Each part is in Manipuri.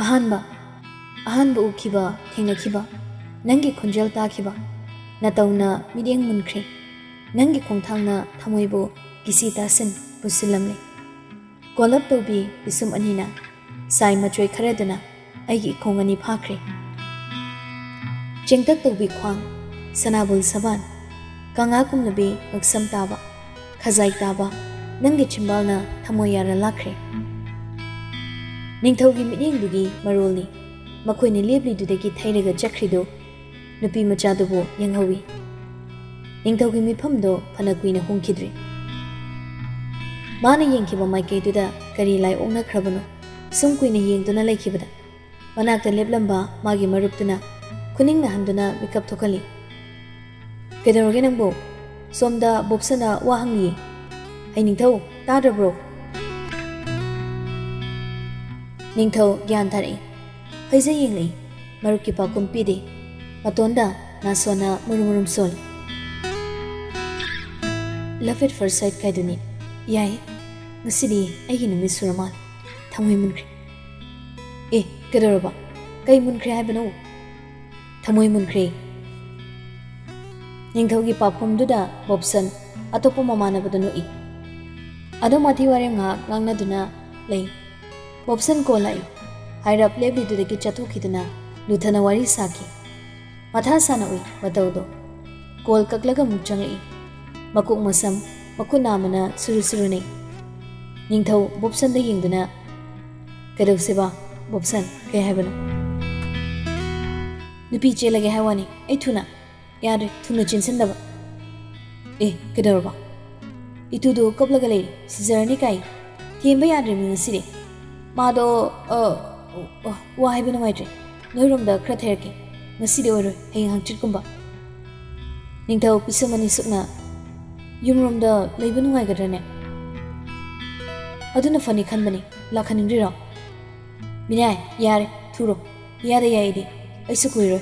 अहानबा उखिबा थेंनखिबा नंगी खुंजल ताखिबा नतौना मिदेंग मुनख्रे नंगी खोंथांगना थमोइबो गिसी तासन पुसिलमले कोलब तोबी बिसुम अनिना साई मचोय खरेदना अगी खोंगनी फाख्रे चेंगतक तोबी ख्वांग सनाबुल सबान कांगा कुमलबी गक्सम ताबा खजाई ताबा नंगी चिंबालना थमोय यारा लाख्रे निंगथौगी मिदेंगदुगी मरोलनी मखोयने लेबलीदुदगी थैरगा चख्रिदो नुपी मचादुबो यंगहवी निंगथौगी मिफमदो फना कुइना होंखिद्रे माना येंखिबा माइकेदुदा करी लाई ओंनाख्रबनो सुम कुइना येंगदुना लेखिबदा मनाक्ता लेबलंबा मागी मरुपतुना खुनिंगना हंदुना मिकअप थोखली केदरोगे नंगबो सोमदा बोक्सना वाहंगी ऐ निंगथौ तादब्रो निंगथौ ज्ञान थारई फैजा येंगलई मरुपकी पाकुम पीदे मतोंदा नासोना मुरुमुरुम सोल लव एट फर्स्ट साइट कायदुनी याय ngasidi aigi numi suramal thamoi munkhre e kedoroba kai munkhre haibano thamoi munkhre ningthaugi papum duda bobsan atopo mamana badanu i ado mathi ware nga ngangna duna lei bobsan ko lai hairap lebli dudagi chathokiduna luthana wari saki matha sana ui bataudo kol kaklaga mukchangai makuk masam makuna mana suru nei Ningthou बॉब्सन दा येंगदना कदौसेबा बॉब्सन के हायबनो नुपी चेलगे हायवानी ए थुना यारे थुना चिनसनदबा ए कदरबा इतुदो कबलगा ले सिजरनी काई थेंबा यारे मिंगसिरे मादो वा हायबनो माइट्रे नोइरोमदा खरा थेरके ngaside oro heng hangchit kumba Ningthou पिसमनि सुकना युमरोमदा लेबनु गायगदने अदुना फनी खनबनी लाखनिंग्रिरो मिनाय यारे थुरो यारे याइदे ऐसु कुइरो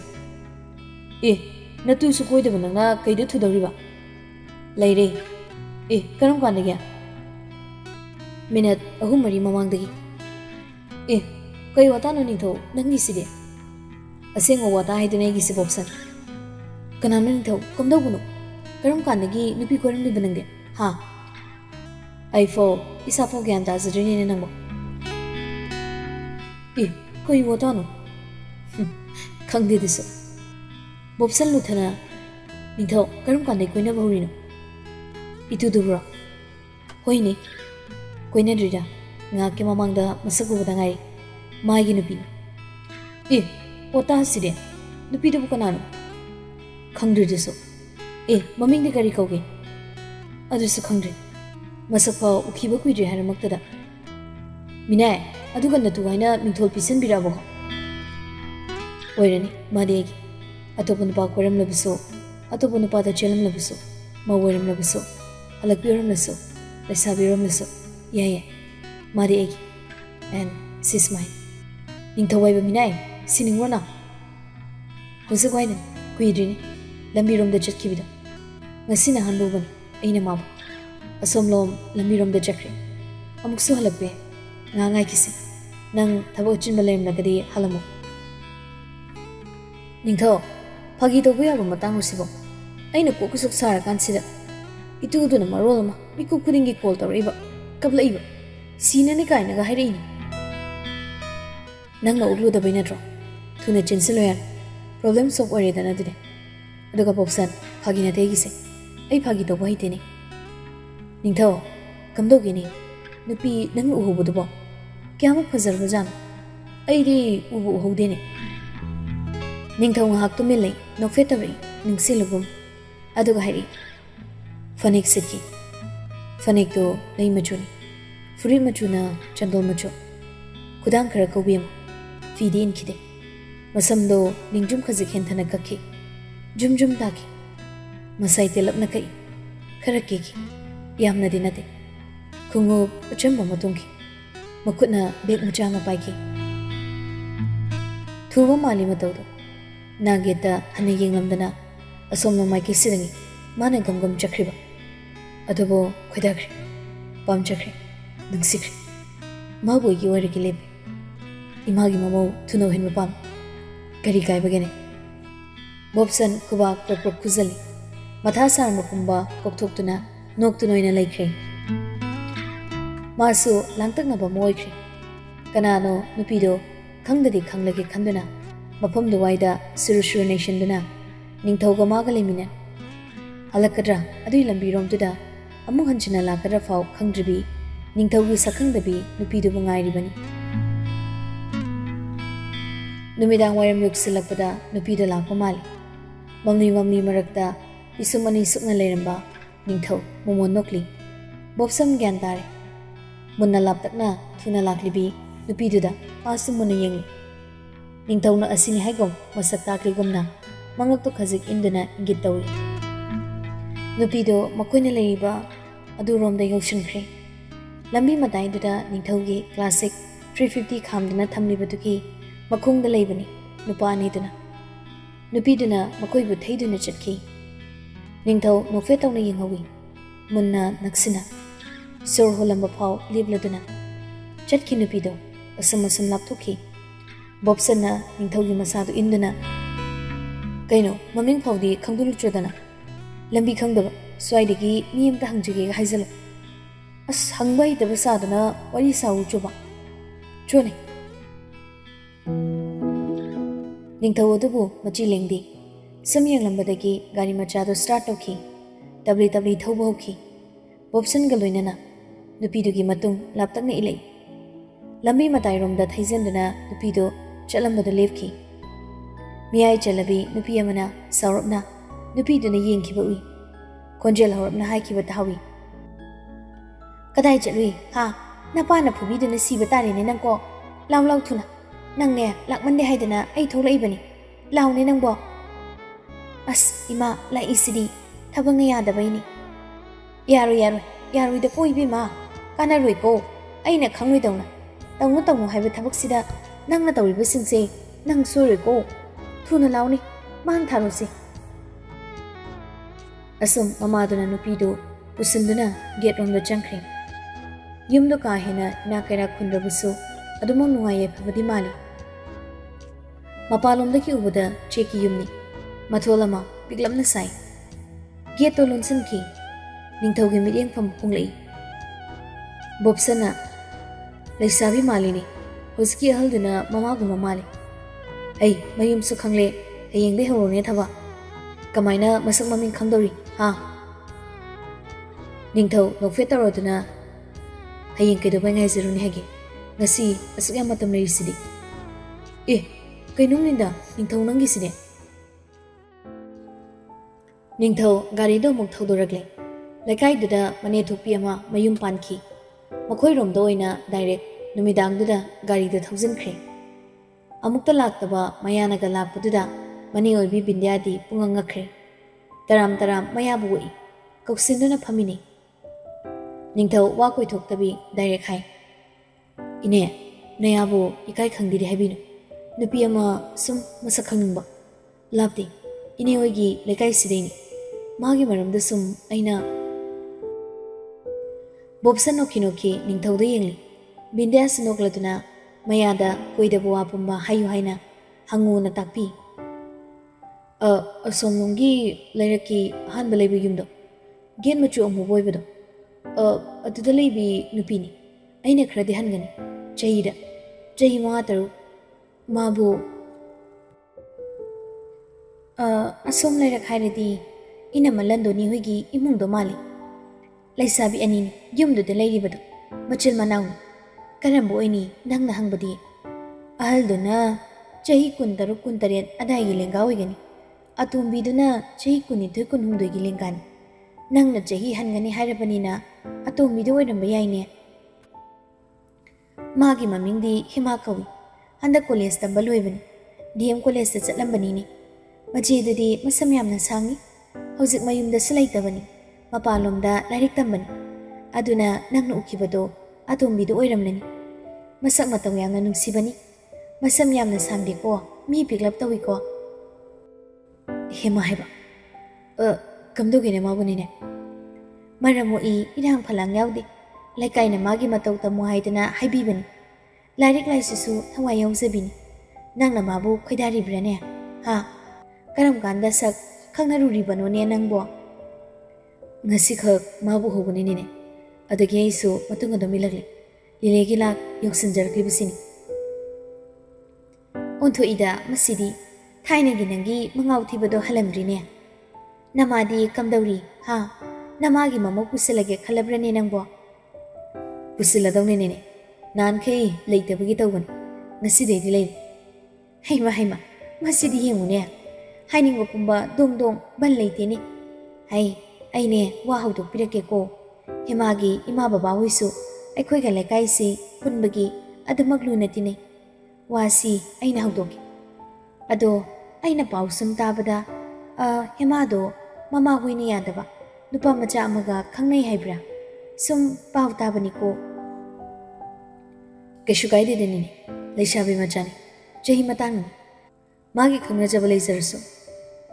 ए नतु सु कोइदब नंगना कइदे थुदौरिबा लैरे ए करम कानदगे मिनट अहु मरी ममांगदगी ए कई वातानो निंगथौ नंगी सिदे असेंगो वाता हाइदने गिसि बॉब्सन कनानो निंगथौ कमदौबुनो करम कानदगी नुपी कोरम लिबनंगे हा आइफो इसाफो ज्ञान दाजरिने नंगो ए कोई वतानो खंगदे दिसो बॉब्सन लुथना निंगथौ करम कानदे कोइना बहरिनो इतु दुब्रो होइने Koyna द्रिदा nga ke mamangda masagu badangai maigi nupi e ota sire nupi du kanano khangdri diso e maming de gari kauge adu su khangdri masakha ukhiba kuidri hara maktada minai aduga natu haina mingthol pisan birabo oirani madegi atopun pa koram labiso atopun pa da chelam labiso ma oiram labiso alak biram laso lesa biram laso yeah madegi and sis mine ningthawai ba minai siningwana hosu kwaiden kuidrini lambi rom da chatkibida ngasina hanbo ban aina ma असोमलोम लंबीरोम द चक्रे अमुकसु हलकबे ngangai kisi nang thabo chin balem nagadi halamo ningtho phagi to buya ba matang usibo aina kokusuk sara kansida itu duna marolama miku kudingi call tawriba kabla iba sina ne kaina ga hairi nang na uglu da baina tro thuna chinsilo yar problem solve ore dana dine aduga bobsan phagi na tegi se ai phagi to bai tene Ningthou कमदोगिनी नुपी नंग उहुबुदबो क्याम फजर बजान अइदी उबु उहुदेने Ningthou ngahak tumelai nokfetari ningsilugum aduga hari fanik siki fanik do lei machuni furi machuna chandol machu kudang khara kobim fidin khide masam do ningjum khajik hen thana kakhi jum taki masai telap na kai khara ki yamna dinate kungu achamba matungki makutna beg mucha ma paiki thuwa mali matawdo nageta hane yenglamdana asomna maiki sirangi mana gamgam chakriba adobo khoidakri pam chakri nungsikri mabu gi wari ki lebe Imangi ममौ थुनो हिन मपाम करी कायबगेने बॉब्सन खुबाक प्रक खुजली मथा सार मपुंबा कोकथोक्तुना नोक्तुनोइना लेख्रे मासु लांतकनबा मोइख्रे कनानो नुपिदो खंगदि खंगलगे खंदुना मफम दुवाइदा सुरुशुर नेशनदुना निंगथौगा मागा लेमिना हलकद्रा अदुइ लंबिरोमदुदा अमु हंचना लाकद्रा फाव खंगद्रिबी निंगथौगी सखंगदबी नुपिदु बुंगाइरिबनी नुमिदांग वायरम युक्सिलकपदा नुपिदो लाकपा माली ममनी मरकता इसुमनी सुकना लेरंबा निंगथौ मोमोन नोकली बॉब्सम ग्यान तारे मुन्ना लापतकना थुना लाकलिबी नुपिदुदा पासु मुन्ना येंगली निंगथौना असिनी हाइगोम मसक ताकलिगोमना मंगकतो खजिक इंदुना इंगित तौई नुपिदो मखोइना लेरिबा अदुरोमदा यौशनख्रे लंबी मताइदुदा निंगथौगी क्लासिक 350 खामदना थमलिबदुकी मखोंगदा लेबनी नुपा अनिदुना नुपिदुना मखोइबु थैदुना चटखी निंगथौ नोफे तौना येंगहौई मुन्ना नक्सिना सोर होलंबा फाव लेबलदुना चटखी नुपिदो असम असम लापथोखी बॉब्सना निंगथौगी मसादु इंदुना कइनो ममिंग फावदी खंगदुलुत्रदना लंबी खंगदबा स्वाइदगी मियमता हंजगे हाइजलो अस हंगबा हितबा सादना वरी साउ चोबा चोने निंगथौ अदुबु मची लेंदी समियंग लंबदगी गाड़ी मचादो स्टार्ट तौखी तबली तबली थौबा होखी बॉब्सन गलोइनना नुपिदुगी मतुंग लापतकना इलै लंबी मताइरोमदा थैजनदना नुपिदो चलंबदो लेपखी मियाई चलबी नुपी अमना सौरपना नुपिदुना येंखिबा उई खोंजेल हौरपना हाइखिबा तावी कदाई चलुई हा नपाना फुबीदुना सीबा तारेने नंको लाउ लाउ थुना नंगने लाकमंदे हाइदना आई थोलैबनी लाउने नंगबो अस इमा लाइसिदी थबंग यादबैनी यारो द कोइबे मा काना रोइको अइना खंगलोइदौना तौनु तौनु हाइबा थबकसिदा नंगना तौरिबा सिंसे नंग सोइरोइको थुना लाउनी मांग थारोसे असुम ममादुना नुपिदो पुसिंदुना गेट रोमदा चंख्रे युमदो का हेना इना कैरा खुंद्रबसु अदुमंग नुवाये फबदी माली मपालोमदकी उबदा चेकी युमनी मथोलमा पिगलमना साई गेट तो लोनसनखी निंगथौगी मिरेंगफम पुंगलई बॉब्सना लैसाबी मालिनी हुजकी अहलदुना ममागुमा माली ऐ मयुमसु खंगले हयेंगदे हरोने थबा कमाइना मसक ममिंग खंगदौरी हा निंगथौ नोफे तौरदुना हयेंग केदोबाय ngaइजरुनि हागे ngasi asuk yam matam lerisidi ए कइनुम निंदा निंगथौ नंगिसिने निंगथौ गारीदो मुक थौदोरगले लेकाइदुदा मने थोपी अमा मयुम पानखी मखोइरोमदो ओइना डायरेक्ट नुमिदांगदुदा गारीदो थौजनख्रे अमुक्ता लाक्तबा मयानागा लाक्पदुदा मने ओइबी बिंद्यादी पुंगंगख्रे तराम मयाबु ओइ कौसिंदुना फमिनी निंगथौ वा कोइथोक्तबी डायरेक्ट हाय इने नयाबु इकाई खंगदिरि हाइबिनु नुपी अमा सुम मसक खंगनिंबा लापति इने ओइगी लेकाई सिदेनी मागी मरमदा सुम अइना बॉब्सन नोखी निंगथौदा येंगली बिंद्यास नोकलदुना मयादा कोइदबु वापुंबा हायु हाइना हंगुना ताकपी असोमनुंगी लैरकी हानबा लेबि युमदो गेन मचु अमु बोइबदो अदुदा लेबि नुपीनी अइना खरदि हनगनी चही मा तरु माबु असोम लैरक हाइरदी इना मलंदोनी होगी इमुंगदो माली लैसाबी अनिनी युमदुदा लैरिबदो मचिल मनाउनी करंबो ओइनी नंगना हंगबदी अहलदुना चही 16 17 अदाई लेंगा ओइगनी अतोंबीदुना चही 19 19 गी लेंगानी नंगना चही हनगनी हाइरबनीना अतोंबीदो ओइरंबा याइने मागी ममिंगदी हिमा कवि हंदा कॉलेज तंबा लोइबनी डीएम कॉलेज ता चटलंबनीनी मजेदुदी मसम यामना सांगी हौजिक मयुमदा सलैतबनी मपालोमदा लाइरिक तंबनी अदुना नंगना उखिबदो अतोंबीदो ओइरमलनी मसक मतौ यामना नुंसिबनी मसम यामना सांगदेको मी पिकलप तविको हेमा हेबा कमदोगेने माबुनीने मरमो इरांग फलांग यावदे लेकाइना मागी मतौ तमु हाइदना हाइबीबनी लाइरिक लाइसिसु थवाई यावजबिनी नंगना माबु खैदारिब्राने हा करम कांदा सक खंगनारुरिबनोने नंगबो ngasi khak mabu hobuni ne adagi aisu matunga do milagle lilegi lak yoksinjar klibisini onto ida masidi thaina gi nangi mangaw thibado halamrine namadi kamdawri ha namagi mamo pusilage khalabrane nangbo pusiladawne ne nan khei leitabagi tawban ngasi de dilai heima masidi yemune hainingo pumba dong ban leiteni hai aine wa haudu pirake ko hemagi ima baba hoisu aikhoi ga lekai si punbagi adumak lunatine wasi aina haudoki ado aina pausum tabada hema do mama hoini yadaba nupa macha amaga khangnai haibra sum pau tabani ko keshu gaide denini leishabi machani jahi matang magi khangna jabale zarsu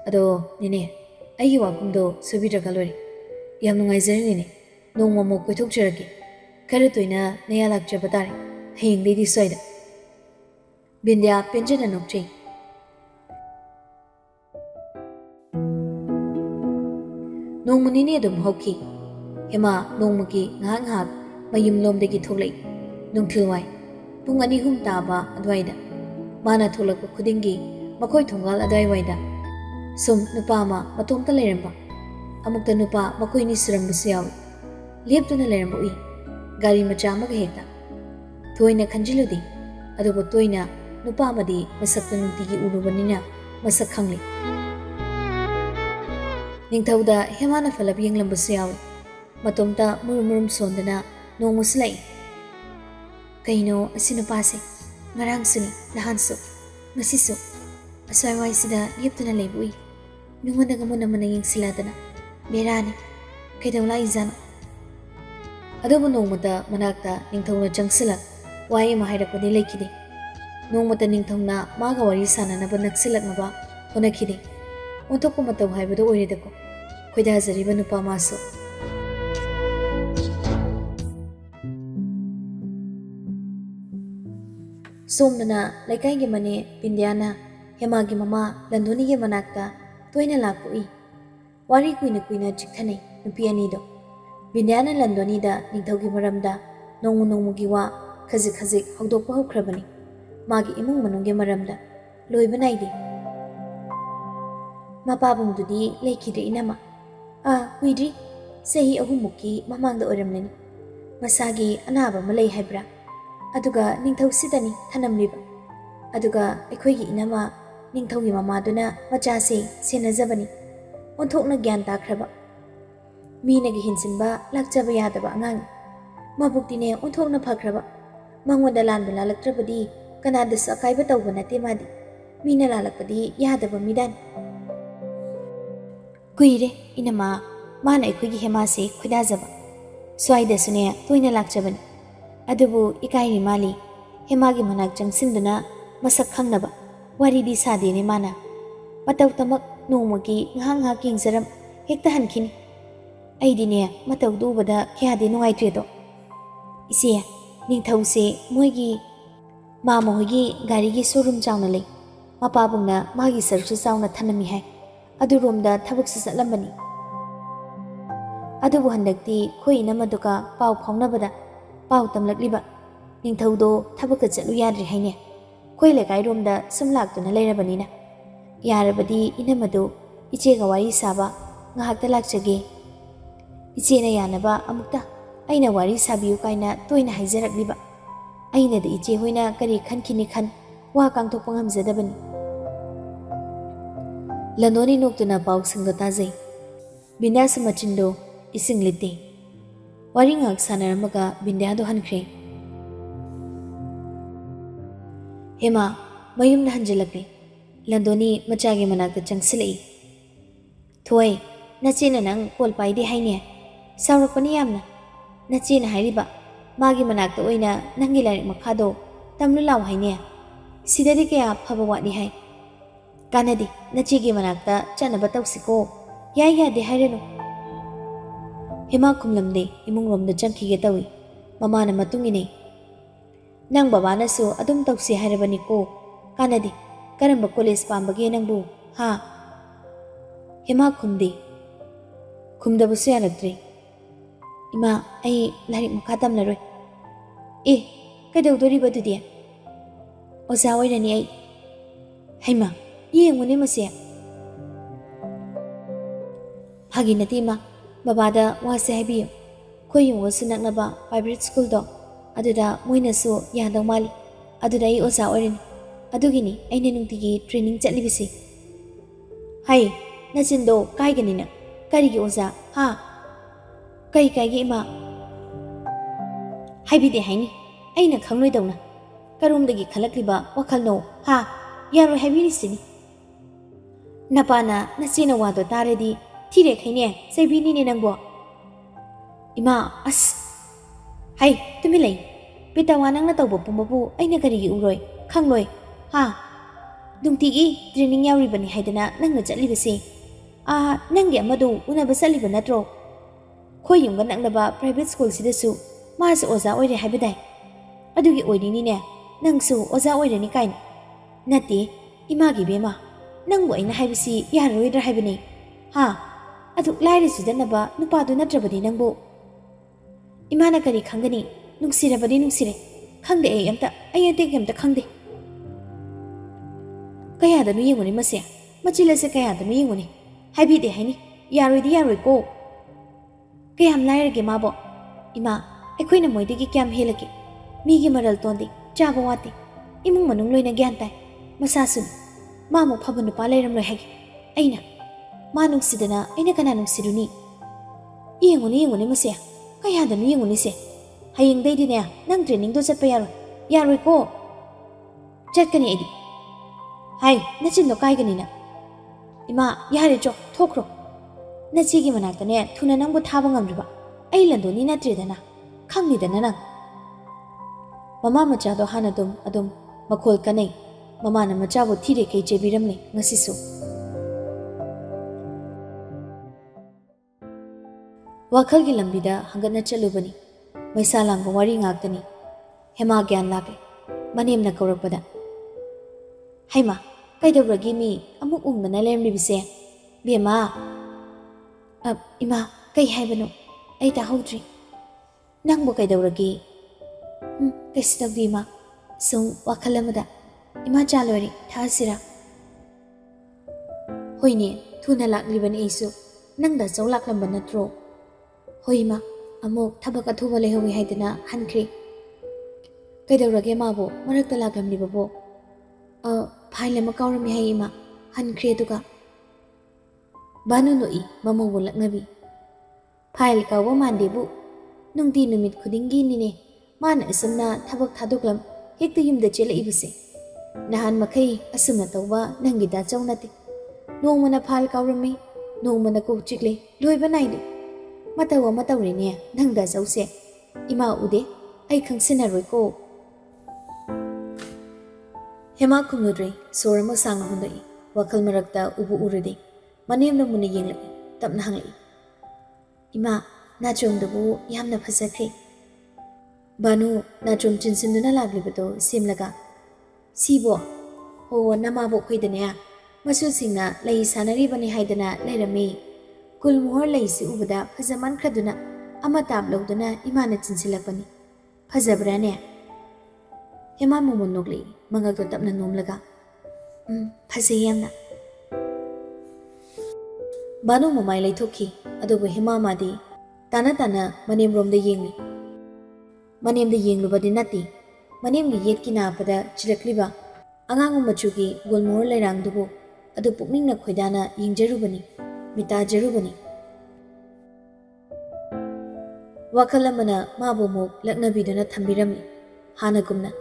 ado nine ayi wakumdo subiraga lori yam nungaizari ne nongma mo koithok jaragi khare toina neya lakjaba tare heng lady soida bindya penjana nokchei nongmuni ne dum hoki hema nongmaki ngahak ngahak mayum lomdagi thoklei nungthilwai pung ani hum taba adwaida mana tholak khudingi makoi thongal adai waida sum nupa ma matomta leiramba amukta nupa makoi ni sirambusu yawi leptuna leiramba ui gari macha amaga hekta thoina khanjiludi adubo toina nupa amadi masakta nutigi urubanina masak khangli ningthauda hemana falab yenglambusu yawi matomta murum sondana nongmuslai kaino asinu pase ngarang suni nahansu ngasisu asai waisida leptuna leibui mingonda gamuna mana yengsiladana berani kaidawla izano adobo nongmata manakta ningthongna changsila wai ma hairakpadi leikide nongmata ningthongna maga wari sananaba naksilaknaba honakide onthokpa mataw haibado oiredako khoidajariba nupa masu somdana laikai mane pindyana hemagi mama landoni ge manakta toina lakui wari kuina chikthane nupi ani do bindyana landoni da ningthaugi maramda nongmu gi wa khazik hawdokpa hawkhrabani magi imung manungge maramda loiba naide mapabung dudi lekhide inama kuidri sehi ahumuki mamangda oramlani masagi anaba malai haibra aduga ningthau sidani thanamliba aduga aikhoigi inama ningthaugi mamaduna machase senajabani onthokna gyan takraba minagi hinsinba lakjaba yadaba angang mabuktine onthokna phakraba mangonda lanba lalaktrabadi kanada sakaiba tawba nate madi mina lalakpadi yadaba midan kuire inama mana aikhoigi hemase khudajaba swaida sune toina lakjabani adubu ikairi mali hemagi manak changsinduna masak khangnaba waridi sadene mana mataw tamak nongmagi ngahang kingzaram hekta hankhini aidine mataw dubada kyade nungaitredo ise ningthause moigi mama hoigi gari gi showroom chawna lei mapabungna magi sarchu chawna thanami hai aduromda thabuk satlambani adubu handakti khoina maduka pau phaunabada pau tamlakliba ningthaudo thabuk chatlu yadri haine khoi lekai romda sumlaktuna leirabanina yarabadi inamadu iche ga wari saba ngahakta lakchage iche na yanaba amukta aina wari sabiyu kaina toina haijarakliba aina da iche hoina kari khankhini khan wa kangthok pangam zadabani landoni noktuna pau sangata jai bindas machindo ising lite wari ngak sanaramaga bindyado hankhre hema mayum na hanjalakle landoni machage manakta changsilai thoi nachina nang kol paide haine saurakpani yamna nachina hairiba magi manakta oina nangi larik makhado tamlu law haine sidari kaya phaba wadi hai kanadi nachigi manakta chanaba tawsiko yaya de haireno hema khumlamde imung romda changkhige tawi mamana matungine Nang baba na su adum tausi hairabani ko. Kanadi, karamba college pambagi nangbu, ha? Hema kumdi. Kumdabusu yalagdri. Ima, ay larik makatam laroy. Kadawdori ba dudi? Oza wairani ay. Hayma, yenguni masya. Hagi nati ma, babada wase haibiyo. Koy yung wasu naknaba private school do. Aduda moina su yadaw mali. Aduda ay oza wairani. Adugini ay ninungtigi training chatlibisi. Hay, nachindo kay ganina. Karigi oza, ha? Kay ima. Haibide hayni. Ay nakhangloy daw na. Karumdagi khalakliba wakal no, ha? Yaro habirisini. Napana nasina wado taredi tire khaine saibini ne nangbo. Ima as. Hay, tumilay. Bitawanang na tawbo pumabu ay nakarigi uroy. Khangloy, ha? Dungtigi training yauribani haidana nangna chatlibisi. Nangi amadu unaba saliba natro. Khoy yunga naknaba private school sidasu masu oza oire haibidai. Adugi oirini ne nangsu oza oirani kain. Nati imagi bema nangbu aina haibisi yaroidra haibini. Ha? Aduk lairi sudanaba nupadu natrabadi nangbu. Imana kari khangani nungsirabadi nungsire. Khangde ay amta khangde. Kaya danu yenguni masya. Machilase kaya danu yenguni. Haibide haini yaroi ko. Kayam lairage mabo. Ima aikoina moidagi kyam helake. Migi maral tondi chaba wate. Imung manung loina gyan tai. Masasun mamu phaban nupa lairam loi hagi. Aina manung sidana aina kana nung siduni. Yenguni masya. Kaya danu yenguni se. Hayeng dai dine nang training do chatpa yaroi ko. Chatkani edi. Hay nachindo kai ganina. Ima yare jo thokro. Nachigi manaktane thuna nangbu thaba ngamriba. Ai landoni natredana. Khangnidana nang. Mama machado hanadum adum makhol kanai. Mama na machabu thire kai jebiramni ngasisu. Wakhal gi lambida hangatna chalubani. Maisalang wari ngaktani. Hema gyan lakle. Manem na kaurakpada. Haima, kaidawragi mi amuk umdana lermibise. Bema. Ima, kay haibano. Ay tahaudri. Nangbo kaidawragi. Kaistagdi ma. So, wakalamada. Ima jalwari, thasira. Hoyne, thuna lakliban isu. Nangda saw laklamban natro. Hoy ma, amuk thabak athuba lehawi haidana hankri. Kaidawragi mabo, marakta laklamlibabo. Phaile makawrami hai ima hankre duga banu noi mamo bolak nabi phail ka wa mandebu nungti numit khudingi nine man asamna thabak thaduklam hekta yumda chela ibise nahan makai asumna tawba nangi da chawnati nongmana phal kawrami nongmana ko chikle loiba naide matawa matawri ne nangda jause ima ude ai khangsinna roi ko. Hema kumudri sorama sang hundai wakal marakta ubu uridi manem na muna yenglai tapna hanglai ima nachom dabu yamna phasakhe banu nachom chinsinduna laglibato simlaga sibo ho namabo khoidane masu singna lei sanari bani haidana leirami kulmuhor leisi ubada phajaman khaduna ama tab loduna imana chinsilapani phajabrane Hema mumunogli mangagdo tapna nomlaga. Phasayamna. Banu mamai laithoki adubu hema madi tana manem romda yengli. Manem da yenglubadi nati. Manem gi yetki na pada chirakliba. Angangu machugi golmor lairang dubu adu pukning na khoidana yengjarubani. Mita jarubani. Wakalamana mabomuk laknabidana thambiramni. Hanagumna.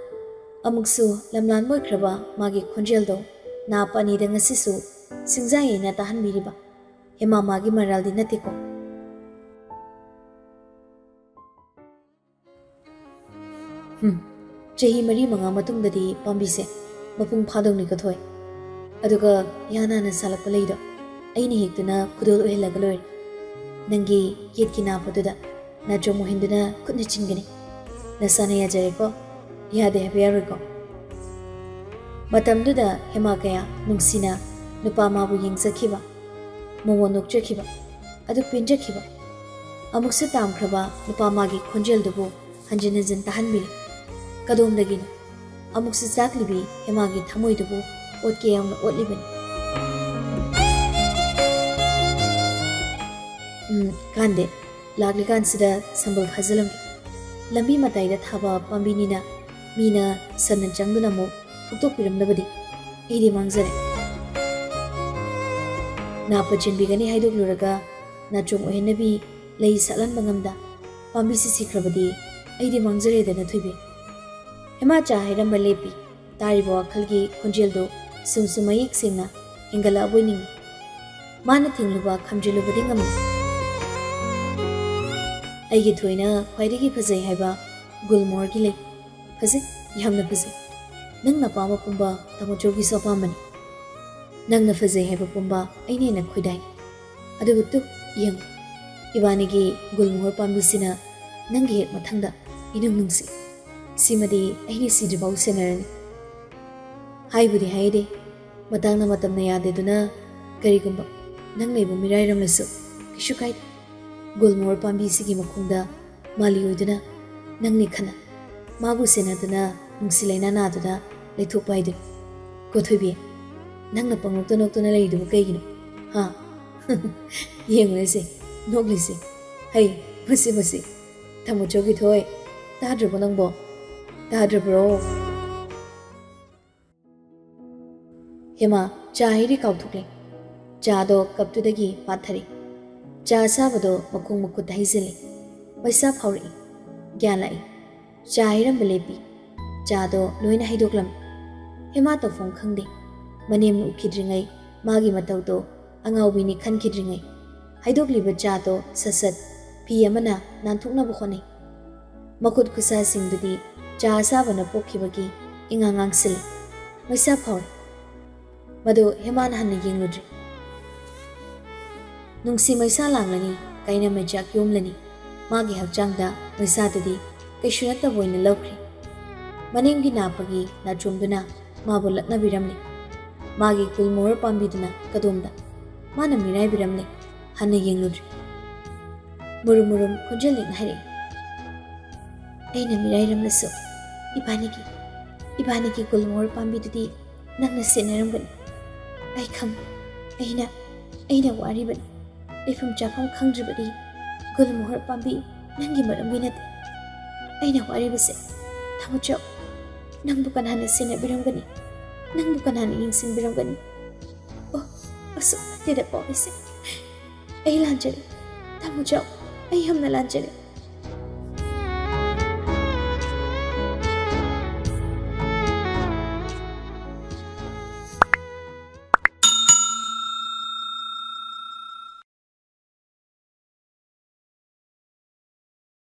Amuksu lamlan moikraba magi khonjeldo na pani da ngasisu singzai na tahan biriba hema magi maraldi natiko chahi mari manga matungdadi pambise mapung phadongni ka thoi aduga yana na salakpa leido aini hiktuna kudol ohelaga loi nangi yetkina paduda na jomo hinduna khutni chingani nasana ya jareko यादे हैबेरको मतमदुदा हेमा कया नुंगसिना नुपा माबु यिंगजखिबा मोमो नोकजखिबा अदु पिंजखिबा अमुकसे तामख्रबा नुपा मागी खोंजेलदुबु हंजन हंजन तहनबिल कदोमदगिन अमुकसे जाकलिबी हेमागी थमोइदुबु ओतके यावना ओतलिबनि कांदे लागलिकानसिदा संबल खजलम लंबी मताइदा थाबा पांबिनीना मीना सन्न चंगदुना मु फुक्तोपिरमदबदि एदि मांगजरे नापा चिनबिगनि हाइदोकलुरगा नाचोम ओहेनबी लई सलन बंगमदा पांबी सिसिख्रबदि एदि मांगजरेदना थुइबे हेमा चा हैरम लेपी तारिबो अखलगी खोंजेलदो सुमसुमयिक सिंगना हिंगला बोइनिंग माना थिंगलुबा खमजिलुबदि ngam अगी थोइना ख्वाइदगी फजै हाइबा गुलमोहर की ले फजै यामना फजै नंगना पामा पुंबा तमोजोगी सोपामनी नंगना फजै हाइबा पुंबा आइने न खुइदाइ अदुबु तु यंग इबानीगी गुलमोहर पाम्बिसिना नंगी हेक मथंगदा इनुंग नुंगसी सिमदी आइने सिद्रबाउ सेनरनी हाइबुदि हाइदे मतंगना मतमना यादेदुना करिगुंबा नंग लेबु मिराइरमलसु किशु काइदे गुलमोहर पाम्बिसिगी मखुंगदा माली ओइदुना नंगनि खना माबु सेनादुना नुंसिलैना नादुना लेथोपाइदु गोथोइबे नंगना पंगोक्तो नोक्तोना लैदुबु कैगिनो हा येंगलेसे नोगलिसे है मसे मसे थमोचोगी थोय ताद्रबो नंगबो ताद्रब्रो हेमा चाहिरी काउथुकले चादो कपतुदगी पाथरी चा साबदो मखोंग मखुद हाइजले पैसा फाउरी ग्यान लाई चा हिरम लेपी चादो लोइना हाइदोकलम हेमा तफों खंगदे मनेम उखिद्रिङै मागी मतौदो अंगाउबिनी खनखिद्रिङै हाइदोकलिबा चादो ससत फी अमना नानथुकनबो होनै मखुद खुसा सिंगदुदी चा साबना पोखिबगी इंगांगांसिले पैसा फाउरी मदो हेमान हन्ने येंगलुद्रि नुंसी मैसा लांगलनी काइना मैचा क्योमलनी मागी हक्चांगदा मैसाददी कैसु नत्तबोइना लौख्री मनेंगी नापगी नाचुमदुना माबु लक्नबिरमले मागी गुलमोहर पाम्बिदुना कदोमदा माना मिराइबिरमले हन्ने येंगलुद्रि मुरुम मुरुम खोंजेलिंग हाइरे ऐना मिराइरमलसु इबानीगी गुलमोहर पाम्बिदुदी नंगना सेनरमगनी आई खंग ऐना वारिबनी लेफम चाफम खंग्रिबदी गुलमोहर पाम्बी नंगी मरमगी नते ऐना वारिबसे थमोचो नंगबु कनाना सेनबिरमगनी नंगबु कनाना यिंगसिनबिरमगनी ओ असु तेदा पॉइसे ऐ लांजरे थमोचो ऐ हमना लांजरे